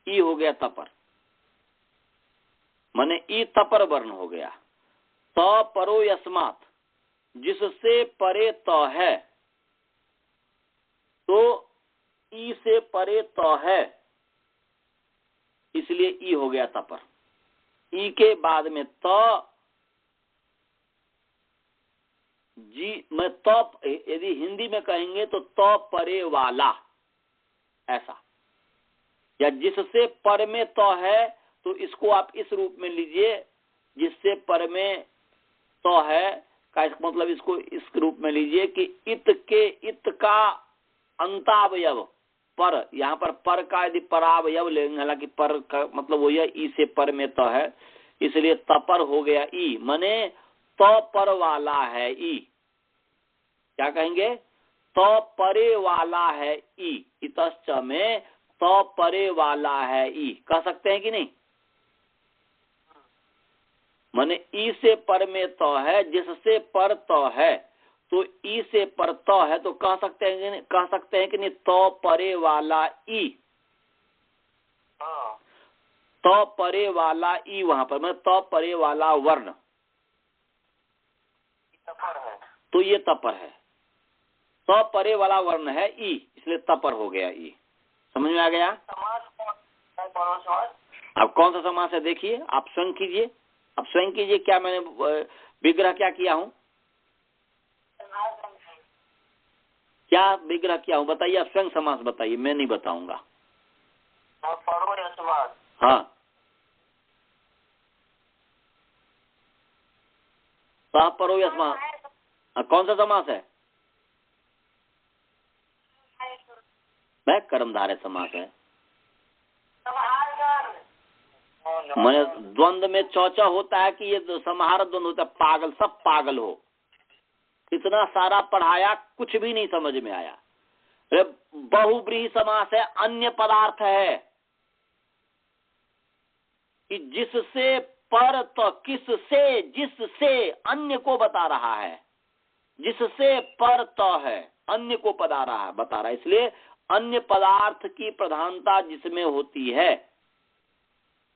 ई हो गया तपर, माने ई तपर वर्ण हो गया। तो परो यस्मात्, जिससे परे तो है, तो ई से परे तो है, इसलिए ई हो गया तपर। ई के बाद में तो जी मैं तो, यदि हिंदी में कहेंगे तो परे वाला, ऐसा। या जिससे पर में तो है, तो इसको आप इस रूप में लीजिए, जिससे पर में तो है का मतलब इसको इस रूप में लीजिए कि इत के, इत का अंतावयव पर, यहाँ पर का यदि परावयव लेंगे, हालांकि पर का मतलब वही है, ई से पर में तो है, इसलिए तपर हो गया ई, माने तो पर वाला है ई। क्या कहेंगे? तो परे वाला है ई, इतश्च में तो परे वाला है ई, कह सकते हैं कि नहीं? माने ई से पर में तो है, जिससे पर तो है, तो ई से पर तो है, तो कह सकते हैं कि नहीं तो परे वाला ई, तो परे वाला ई, वहां पर मतलब तो परे वाला वर्ण, तो ये तपर है। तो परे वाला वर्ण है ई, इसलिए तपर हो गया ई। समझ में आ गया? अब कौन सा समास है देखिए, आप स्वयं कीजिए, अब स्वयं कीजिए। क्या मैंने विग्रह क्या किया हूं? क्या विग्रह किया हूँ बताइए, आप स्वयं समास बताइए, मैं नहीं बताऊंगा। परो यशमास। हाँ, सह परो यस्मात् कौन सा समास है? वह कर्मधारय समास है। मैंने द्वंद्व में चौचा होता है कि ये समाहार द्वंद्व होता है, पागल सब पागल हो, इतना सारा पढ़ाया कुछ भी नहीं समझ में आया। अरे बहुब्रीहि समास है, अन्य पदार्थ है कि जिससे पर तो किससे, जिससे अन्य को बता रहा है, जिससे पर तो है अन्य को बता रहा है, इसलिए अन्य पदार्थ की प्रधानता जिसमें होती है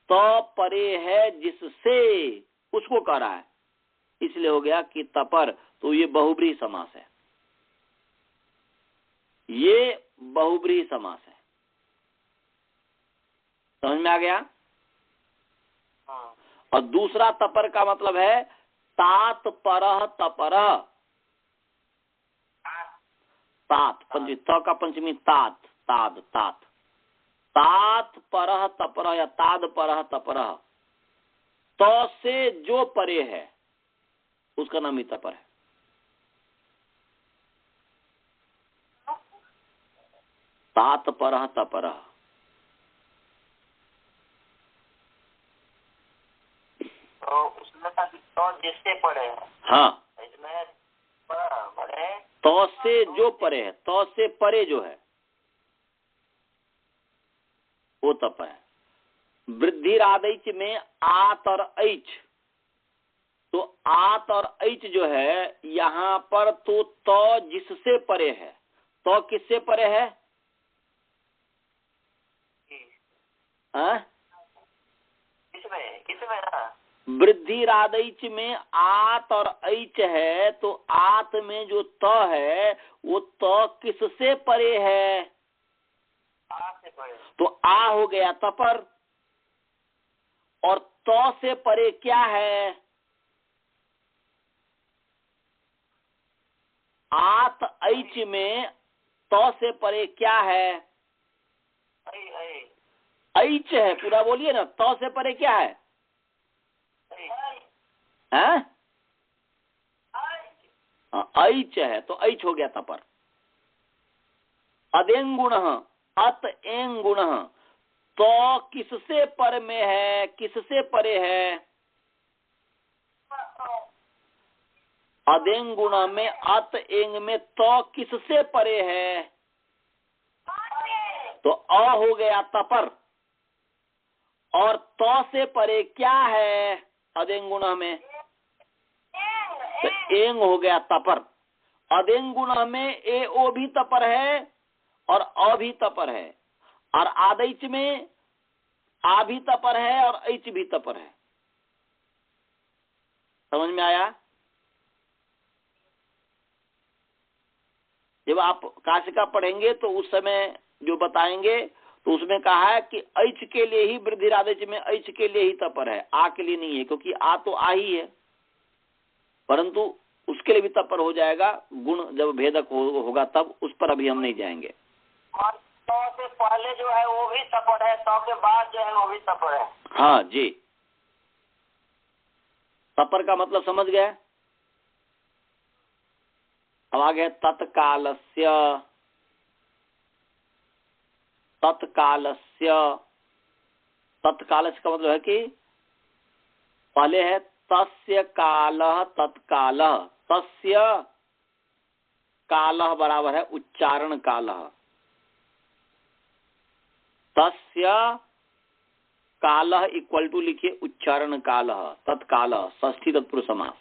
तो परे है जिससे, उसको कह रहा है, इसलिए हो गया कि तपर। तो ये बहुब्रीहि समास है, ये बहुब्रीहि समास है। समझ में आ गया? और दूसरा तपर का मतलब है तात परह तपरह। तात पंचमी, त का पंचमी तात, ताद तात, तात परह तपरह या ताद परह तपरह, तो से जो परे है उसका नाम ही तपर है। तात परह तपरह। तो उसमें था कि तो जिससे परे है। हाँ, इसमें परे तो से जो परे है, तो से परे जो है वो तप है। वृद्धि आदैच में आत और ऐच, तो आत और ऐच जो है यहाँ पर तो जिससे परे है, तो किससे परे है? किसमें ना वृद्धि आदैच में आत और ऐच है, तो आत में जो त है वो तो किससे परे है? आ से परे। तो आ हो गया तपर, और तो से परे क्या है? आत ऐच में तो से परे क्या है? ऐच है, पूरा बोलिए ना, तो से परे क्या है? हैं? ऐच है, तो ऐच हो गया तपर। अदेंगुण अत एंग गुण, तो किससे पर में है, किससे परे है? अदेंग गुण में अत एंग में तो किससे परे है? तो अ हो गया तपर, और तो से परे क्या है अदेंग गुण में? तो एंग हो गया तपर। अदेंग गुण में ए ओ भी तपर है और अ भी तपर है, और आदैच में आ भी तपर है और ऐच भी तपर है। समझ में आया? जब आप काशिका पढ़ेंगे तो उस समय जो बताएंगे तो उसमें कहा है कि ऐच के लिए ही वृद्धि आदेश में ऐच के लिए ही तपर है, आ के लिए नहीं है, क्योंकि आ तो आ ही है, परंतु उसके लिए भी तपर हो जाएगा। गुण जब भेदक होगा तब उस पर अभी हम नहीं जाएंगे। तो से पहले जो है वो भी तपर है, तो के बाद जो है वो भी तपर है। हाँ जी, तपर का मतलब समझ गए? अब आगे तत्कालस्य, तत्कालस्य, तत्कालस्य का मतलब है कि पहले है तस्य कालः तत्कालः, तस्य कालः बराबर है उच्चारण कालः, तस्य कालः इक्वल टू लिखिए उच्चारण कालः, तत्कालः षष्ठी तत्पुरुष समास।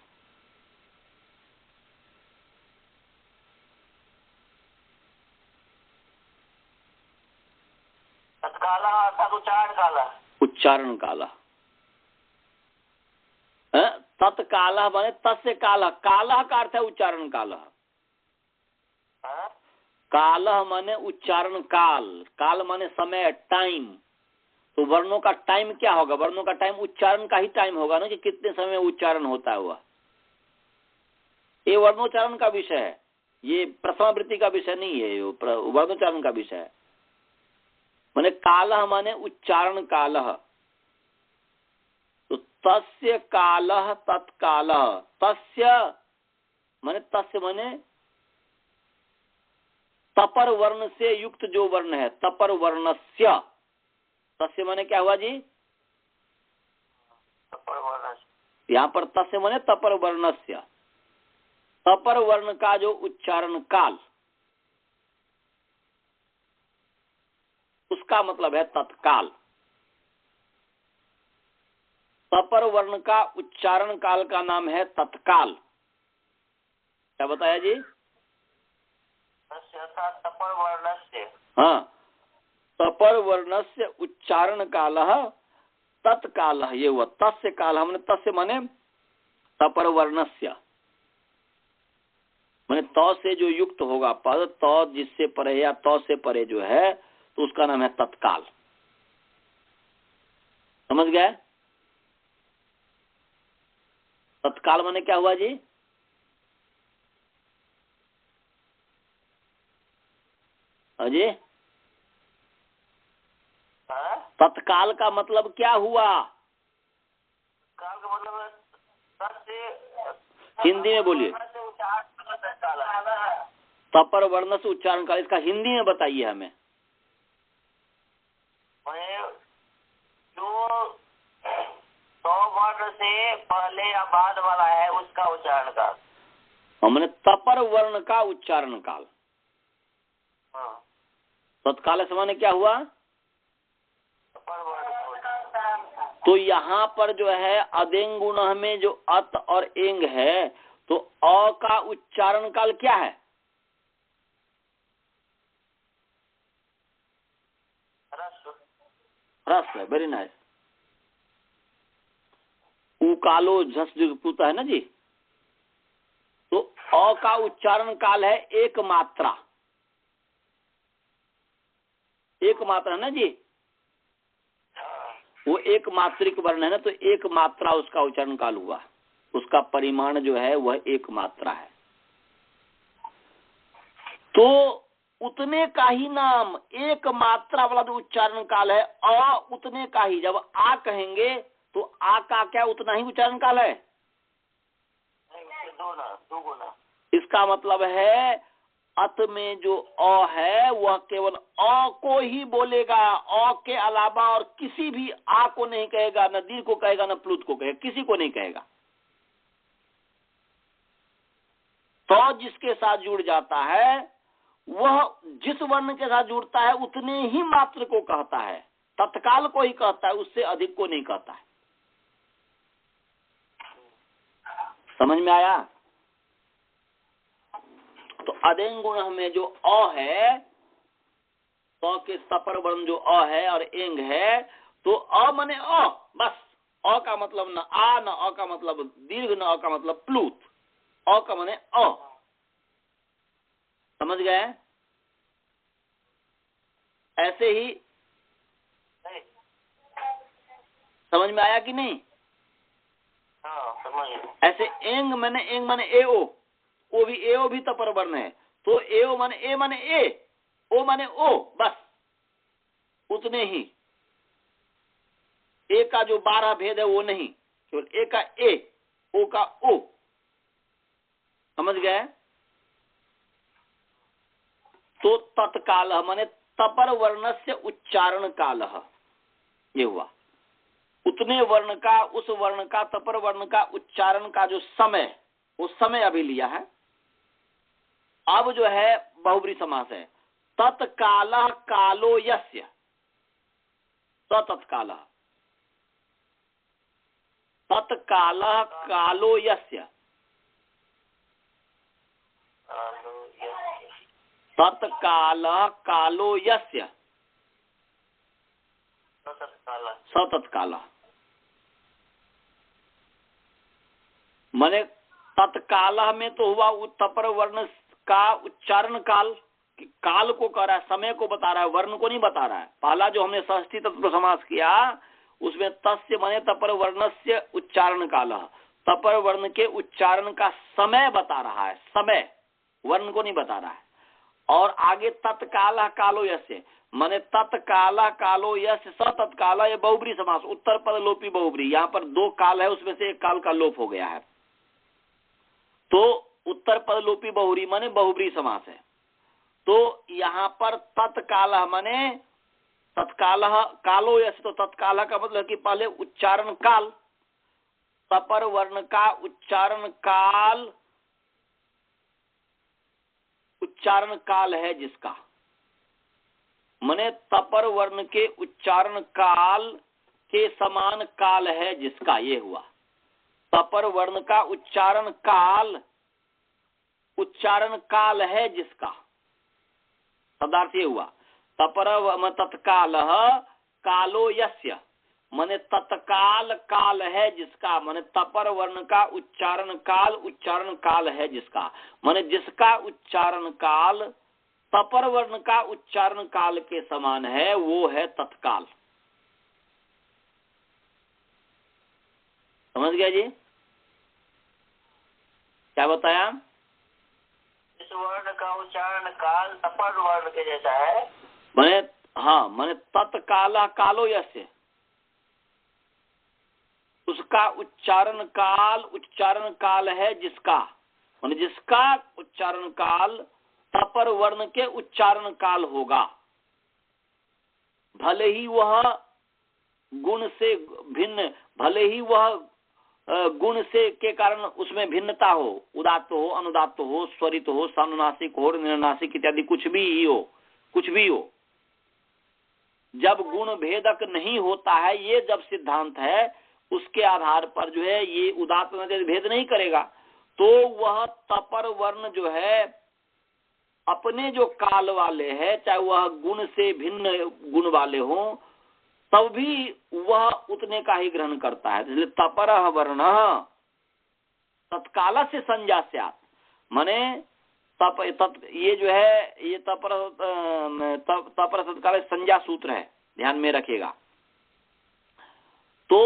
तत्काला अर्थात उच्चारण काला। उच्चारण कालः, तत्कालः माने तस्य कालः, कालः का अर्थ है उच्चारण कालः, कालः माने उच्चारण काल, काल माने समय, टाइम। तो वर्णों का टाइम क्या होगा? वर्णों का टाइम उच्चारण का ही टाइम होगा ना, कि कितने समय उच्चारण होता है हुआ, ये वर्णोच्चारण का विषय है। ये प्रथमावृत्ति का विषय नहीं है, ये वर्णोच्चारण का विषय है। माने कालः माने उच्चारण कालः, तो तस्य कालः तत्कालः, तस्य माने तस्य माने तपर वर्ण से युक्त जो वर्ण है, तपर वर्णस्य, तस्य माने क्या हुआ जी? तपर वर्ण। यहाँ पर तस्य माने तपर वर्णस्य, तपर वर्ण का जो उच्चारण काल, उसका मतलब है तत्काल। तपर वर्ण का उच्चारण काल का नाम है तत्काल। क्या बताया जी? तपर वर्णस्य। हाँ, तपर वर्णस्य उच्चारण कालः तत्कालः, ये हुआ। तस्य काल हमने तस्य माने तपर वर्णस्य, माने त से जो युक्त होगा पद, त जिससे परे या त से परे जो है, तो उसका नाम है तत्काल। समझ गए? तत्काल माने क्या हुआ जी? अजय, तत्काल का मतलब क्या हुआ? काल का मतलब हिंदी में बोलिए। तपर वर्ण से उच्चारण काल, इसका हिंदी में बताइए हमें। जो 100 वर्ण से पहले या बाद वाला है उसका उच्चारण काल। हमने तपर वर्ण का उच्चारण काल। तत्काल समाने क्या हुआ? तो यहाँ पर जो है अदेंग गुण में जो अत और एंग है, तो अ का उच्चारण काल क्या है? रस है। Very nice. उ कालो झस जो पूता है ना जी, तो अ का उच्चारण काल है एक मात्रा। एक मात्रा है ना जी, वो एक मात्रिक वर्ण है ना, तो एक मात्रा उसका उच्चारण काल हुआ। उसका परिमाण जो है वह एक मात्रा है। तो उतने का ही नाम एक मात्रा वाला जो उच्चारण काल है, अ उतने का ही। जब आ कहेंगे तो आ का क्या उतना ही उच्चारण काल है? दो गुना। इसका मतलब है अत में जो अ है वह केवल अ को ही बोलेगा, अ के अलावा और किसी भी आ को नहीं कहेगा, न दीर्घ को कहेगा, न प्लुत को कहेगा, किसी को नहीं कहेगा। तो जिसके साथ जुड़ जाता है वह जिस वर्ण के साथ जुड़ता है उतने ही मात्र को कहता है, तत्काल को ही कहता है, उससे अधिक को नहीं कहता है। समझ में आया? तो अदेंग गुण में जो अ है, तो के तपर वर्ण जो अ है और एंग है, तो अ माने अ, बस। अ का मतलब न आ, न अ का मतलब दीर्घ, न अ का मतलब प्लुत। अ का माने अ। समझ गए? ऐसे ही समझ में आया कि नहीं? ऐसे एंग माने ए ओ, वो भी ए ओ भी तपर वर्ण है। तो ए ओ माने ए, ओ माने ओ, बस उतने ही। ए का जो 12 भेद है वो नहीं, केवल ए का ए, ओ का ओ। समझ गए? तो तत्काल माने तपर वर्ण से उच्चारण काल, ये हुआ। उतने वर्ण का, उस वर्ण का, तपर वर्ण का उच्चारण का जो समय, वो समय अभी लिया है। अब जो है बहुब्री समास है। तत्काल कालो यस्य, तत्काल, तत्काल कालो यस्य, तत्काल कालो यस्य, सतत्काल। माने तत्काल में तो हुआ तपर वर्ण का उच्चारण काल, काल को कह रहा है, समय को बता रहा है, वर्ण को नहीं बता रहा है। पहला जो हमने षष्ठी तत्पुरुष समास किया उसमें तस्य माने तपर वर्णस्य उच्चारण काल, तपर वर्ण के उच्चारण का समय बता रहा है। समय वर्ण को नहीं बता रहा है। और आगे तत्काल कालो यस्य, माने तत्काल कालो यस्य स तत्काल, ये बहुब्री समास, उत्तर पद लोपी बहुब्री। यहाँ पर 2 काल है, उसमें से एक काल का लोप हो गया है, तो उत्तर पद लोपी बहुब्री माने बहुब्री समास है। तो यहाँ पर तत्काल माने तत्काल कालो यस्य, तो तत्काल का मतलब कि पहले उच्चारण काल, तपर वर्ण का उच्चारण काल है जिसका, माने तपर वर्ण के उच्चारण काल के समान काल है जिसका, ये हुआ। तपर वर्ण का उच्चारण काल है जिसका, पदार्थ ये हुआ। तपर तत्काल कालो यस्य, माने तत्काल काल है जिसका, माने तपर वर्ण का उच्चारण काल है जिसका, माने जिसका उच्चारण काल तपर वर्ण का उच्चारण काल के समान है, वो है तत्काल। समझ गया जी? क्या बताया? इस वर्ण का उच्चारण काल तपर वर्ण के जैसा है। माने हाँ, माने तत्काल कालो यस्य, उसका उच्चारण काल है जिसका, माने जिसका उच्चारण काल तपर वर्ण के उच्चारण काल होगा, भले ही वह गुण से भिन्न, भले ही वह गुण से के कारण उसमें भिन्नता हो, उदात्त हो, अनुदात्त हो, स्वरित हो, सानुनासिक हो, निर्नासिक इत्यादि कुछ भी हो, जब गुण भेदक नहीं होता है, ये जब सिद्धांत है, उसके आधार पर जो है ये उदात्त भेद नहीं करेगा, तो वह तपर वर्ण जो है अपने जो काल वाले हैं, चाहे वह गुण से भिन्न गुण वाले हों, तब भी वह उतने का ही ग्रहण करता है। इसलिए तपर वर्ण तत्काल से संजास्यात्, माने ये जो है ये तपर तत्काल संज्ञा सूत्र है, ध्यान में रखिएगा। तो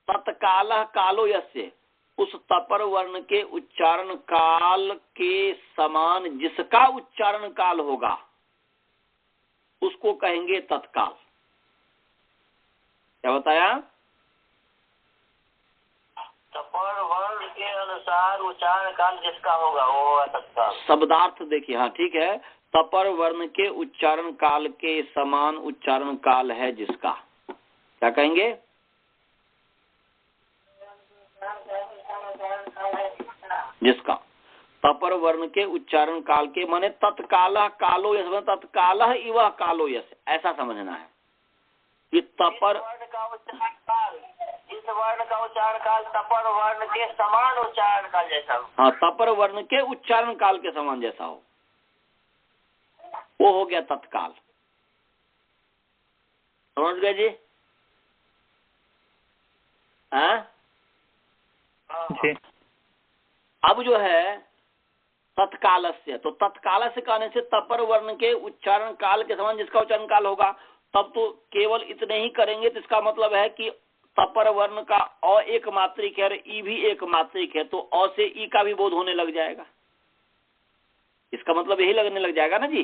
तत्काल कालो यस्य, उस तपर वर्ण के उच्चारण काल के समान जिसका उच्चारण काल होगा, उसको कहेंगे तत्काल। क्या बताया? तपर वर्ण के अनुसार उच्चारण काल जिसका होगा वो होगा तत्काल। शब्दार्थ देखिए, हाँ ठीक है, तपर वर्ण के उच्चारण काल के समान उच्चारण काल है जिसका, क्या कहेंगे? जिसका तपर वर्ण के उच्चारण काल के, माने तत्काल कालो यस, तत्काल इव कालो यस, ऐसा समझना है कि तपर इस वर्ण का उच्चारण काल तपर वर्ण के समान उच्चारण काल जैसा हो। हाँ, तपर वर्ण के उच्चारण काल के समान जैसा हो, वो हो गया तत्काल। समझ गए जी? जी। अब जो है तत्काल से, तो तत्काल से कहने से तपर वर्ण के उच्चारण काल के समान जिसका उच्चारण काल होगा, तब तो केवल इतने ही करेंगे, तो इसका मतलब है कि तपर वर्ण का अ एक मात्रिक है और ई भी एक मात्रिक है, तो अ से ई का भी बोध होने लग जाएगा। इसका मतलब यही लगने लग जाएगा ना जी,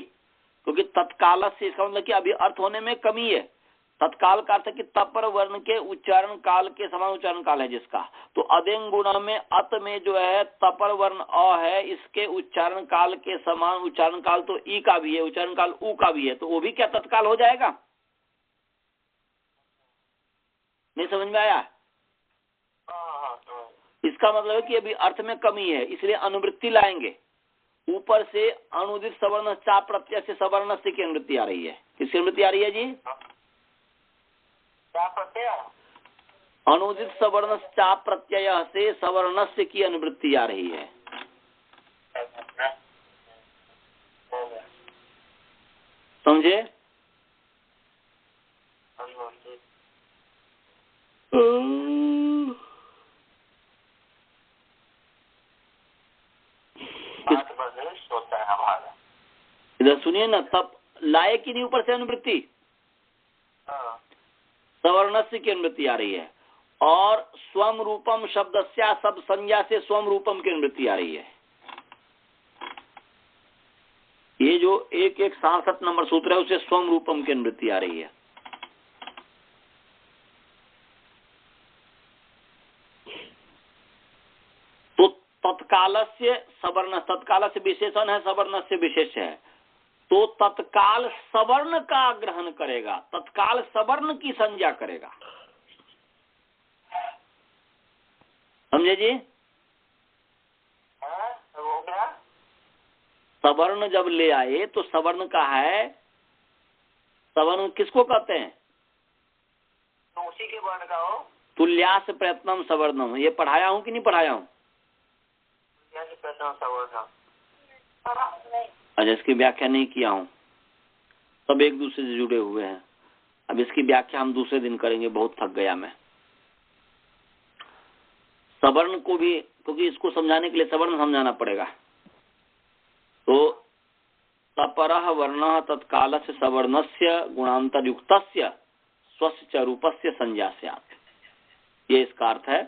क्योंकि तत्काल से इसका मतलब कि अभी अर्थ होने में कमी है। तत्काल का अर्थ कि तपर वर्ण के उच्चारण काल के समान उच्चारण काल है जिसका, तो अदेंग गुणा में अत में जो है तपर वर्ण अ है, इसके उच्चारण काल के समान उच्चारण काल तो ई का भी है, उच्चारण काल उ का भी है, तो वो भी क्या तत्काल हो जाएगा? नहीं समझ में आया? इसका मतलब है कि अभी अर्थ में कमी है, इसलिए अनुवृत्ति लाएंगे। ऊपर से अनुदित सवर्ण चा प्रत्यय से सवर्ण से की अनुवृत्ति आ रही है। किसकी अनुवृत्ति आ रही है जी? अनुदित सवर्ण चा प्रत्यय से सवर्ण से की अनुवृत्ति आ रही है। समझे? इधर सुनिए ना, तब लाए कि नहीं ऊपर से अनुवृत्ति? सवर्णस्य की अनुवृत्ति आ रही है, और स्वम रूपम शब्दस्या सब संज्ञा से स्वम रूपम की अनुवृत्ति आ रही है। ये जो 1167 नंबर सूत्र है उसे स्वम रूपम की अनुवृत्ति आ रही है। तो तत्काल से सवर्ण, तत्काल से विशेषण है, सवर्ण से विशेष है, तो तत्काल सवर्ण का ग्रहण करेगा, तत्काल सवर्ण की संज्ञा करेगा। समझे जी? वो क्या? सवर्ण जब ले आए तो सवर्ण का है, सवर्ण किसको कहते हैं? तो उसी के वर्ण का हो। तुल्यास प्रयत्नम सवर्णम, ये पढ़ाया हूं कि नहीं पढ़ाया हूं? अच्छा, इसकी व्याख्या नहीं किया हूं, सब एक दूसरे से जुड़े हुए हैं। अब इसकी व्याख्या हम दूसरे दिन करेंगे, बहुत थक गया मैं। सवर्ण को भी, क्योंकि इसको समझाने के लिए सवर्ण समझाना पड़ेगा। तो तपरः वर्णः तत्कालस्य सवर्णस्य गुणांतरयुक्तस्य स्वस्य च रूपस्य संज्ञा स्यात्, ये इसका अर्थ है,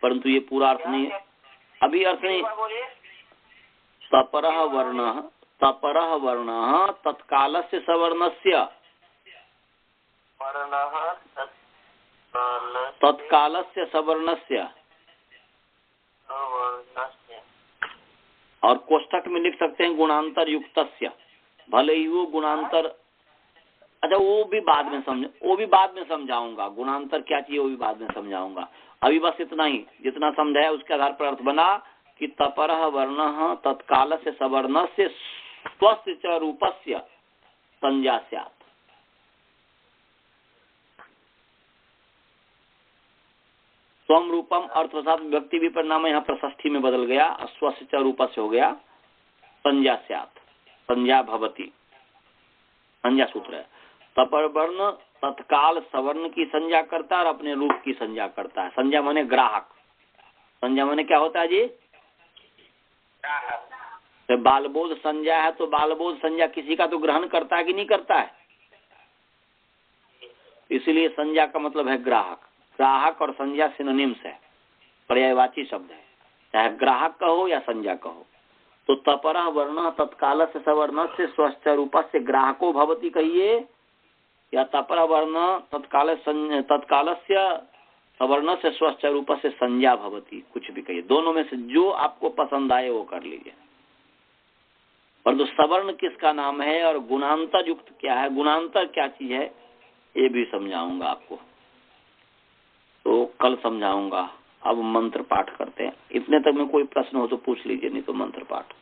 परंतु ये पूरा अर्थ नहीं है, अभी अर्थ नहीं। तपरः वर्णः तत्कालस्य सवर्णस्य, तत्कालस्य सवर्णस्य, और कोष्ठक में लिख सकते हैं गुणांतर युक्तस्य, भले ही वो गुणांतर, अच्छा वो भी बाद में समझाऊंगा, गुणांतर क्या चाहिए वो भी बाद में समझाऊंगा। अभी बस इतना ही, जितना समझाया उसके आधार पर अर्थ बना कि तपरः वर्णः तत्कालस्य सवर्णस्य स्वस्य च रूपस्य संज्ञा स्यात्। स्वम रूपम अर्थात व्यक्ति विपरिणाम यहाँ प्रशस्ति में बदल गया, स्वस्य च रूपस्य हो गया संज्ञा स्यात्, संज्ञा भवति, संज्ञा सूत्र है। तपर वर्ण तत्काल सवर्ण की संज्ञा करता है और अपने रूप की संज्ञा करता है। संज्ञा माने ग्राहक, संज्ञा माने क्या होता है जी? तो बालबोध संज्ञा है, तो बालबोध संज्ञा किसी का तो ग्रहण करता है कि नहीं करता है? इसीलिए संज्ञा का मतलब है ग्राहक। ग्राहक और संज्ञा सिनोनिम्स है, पर्यायवाची शब्द है, चाहे ग्राहक कहो या संज्ञा कहो। तो तपरः वर्ण तत्काल से सवर्ण से स्वस्थ रूप से ग्राहको भवति कहिए, या तपरः वर्ण तत्काल से सवर्ण से स्वस्थ रूप से संज्ञा भवति, कुछ भी कहिए, दोनों में से जो आपको पसंद आए वो कर लीजिए। परंतु सवर्ण किसका नाम है और गुणांतर युक्त क्या है, गुणांतर क्या चीज है, ये भी समझाऊंगा आपको, तो कल समझाऊंगा। अब मंत्र पाठ करते हैं। इतने तक में कोई प्रश्न हो तो पूछ लीजिए, नहीं तो मंत्र पाठ।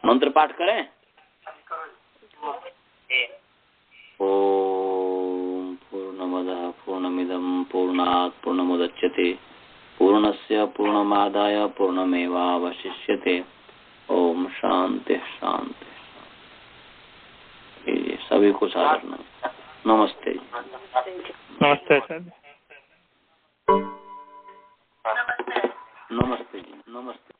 मंत्र पाठ करें। ओम पूर्णमदः पूर्णमिदं पूर्णात् पूर्णमुदच्यते पूर्णस्य पूर्णमादाय पूर्णमेवावशिष्यते। ओम शांति शांति। सभी को साधना। नमस्ते। नमस्ते सर। नमस्ते जी, नमस्ते।